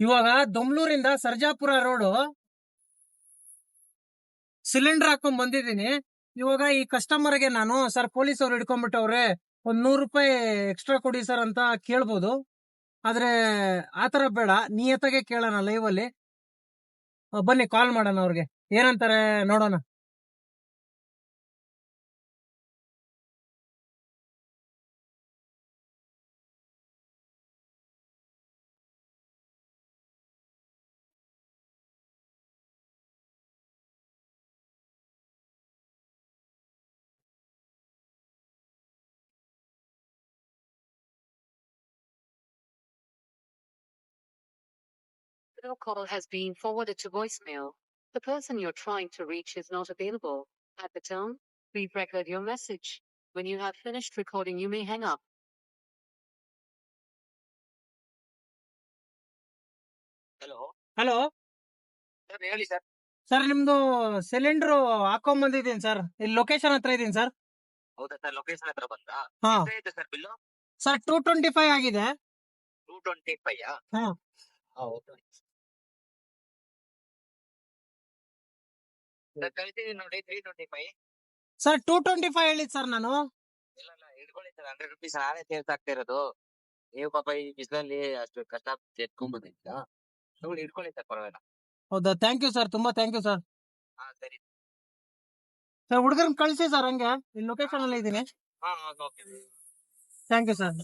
ಇವಾಗ ದೊಮ್ಲೂರಿಂದ Sarjapura road cylinder ಹಾಕೊಂಡ್ ಬಂದಿದ್ದೀನಿ. ಇವಾಗ ಈ ಕಸ್ಟಮರ್ ಗೆ ನಾನು ಸರ್ ಪೊಲೀಸ್ ಅವ್ರು ಹಿಡ್ಕೊಂಡ್ಬಿಟ್ಟವ್ರೆ, ಒಂದ್ ₹100 ಎಕ್ಸ್ಟ್ರಾ ಕೊಡಿ ಸರ್ ಅಂತ ಕೇಳ್ಬೋದು. ಆದ್ರೆ ಆತರ ಬೇಡ, ನಿಯತ್ತಾಗೆ ಕೇಳೋಣ ಲೈವ್ ಅಲ್ಲಿ. ಬನ್ನಿ ಕಾಲ್ ಮಾಡೋಣ ಅವ್ರಿಗೆ, ಏನಂತಾರೆ ನೋಡೋಣ. Your call has been forwarded to voicemail. The person you're trying to reach is not available. At the tone, please record your message. When you have finished recording, you may hang up. Hello hello sir, ಹೇಳಿ sir. Sir, ನಿಮ್ದು cylinder ಹಾಕೊಂಡ್ ಬಂದಿದ್ದೀನಿ sir. ಇಲ್ಲಿ location ಹತ್ರ ಇದೀನಿ sir. ಹೌದಾ sir, location ಹತ್ರ ಬಂತಾ? ಹಾ ಎಷ್ಟಾಯ್ತು ಸರ್ ಬಿಲ್ಲು? ಸರ್, 225 ಆಗಿದೆ. 225 ಹಾ ಹೌದು ಸರ್, ಕಳಿಸಿದೀನಿ ನೋಡಿ 325. ಸರ್, 225 ಹೇಳಿದ್ ಸರ್ ನಾನು. ಇಲ್ಲ ಇಟ್ಕೊಳ್ಳಿ ಸರ್, ₹100 ನಾನೇ ಸೇರ್ಸಾಕ್ತಾ ಇರೋದು. ನೀವು ಪಾಪ ಈ ಬಿಸಿಲಲ್ಲಿ ಅಷ್ಟು ಕಷ್ಟ ಎತ್ಕೊಂಡ್ ಬಂದಿದ್ದೀರಾ, ನೋಡಿ ಇಟ್ಕೊಳ್ಳಿ ಸರ್, ಪರವಾಗಿಲ್ಲ. ಹೌದಾ, ಥ್ಯಾಂಕ್ ಯು ಸರ್, ತುಂಬಾ ಥ್ಯಾಂಕ್ ಯು ಸರ್. ಹಾ ಸರಿ ಸರ್, ಹುಡುಗರನ್ನ ಕಳಿಸಿ ಸರ್, ಹಂಗೆ ಇಲ್ಲಿ ಲೊಕೇಶನ್ ಅಲ್ಲಿ ಇದೀನಿ. ಹಾ ಓಕೆ ಥ್ಯಾಂಕ್ ಯು ಸರ್.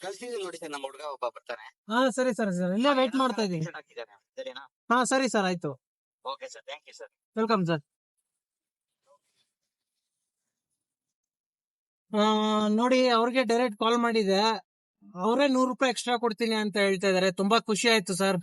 ಕಳಿಸಿದೀನಿ ನೋಡಿ ಸರ್, ನಮ್ಮ ಹುಡುಗ ಒಬ್ಬ ಬರ್ತಾನೆ. ಹಾ ಸರಿ ಸರ್, ಇಲ್ಲೇ ವೇಟ್ ಮಾಡ್ತಾ ಇದೀನಿ. ಹಾಕಿದ್ದಾನೆ, ಸರಿನಾ? ಹಾ ಸರಿ ಸರ್, ಆಯ್ತು. Okay sir, thank you sir. Welcome sir. ನೋಡಿ, ಅವ್ರಿಗೆ ಡೈರೆಕ್ಟ್ ಕಾಲ್ ಮಾಡಿದೆ. ಅವರೇ ₹100 ಎಕ್ಸ್ಟ್ರಾ ಕೊಡ್ತೀನಿ ಅಂತ ಹೇಳ್ತಾ ಇದಾರೆ. ತುಂಬಾ ಖುಷಿ ಆಯ್ತು ಸರ್.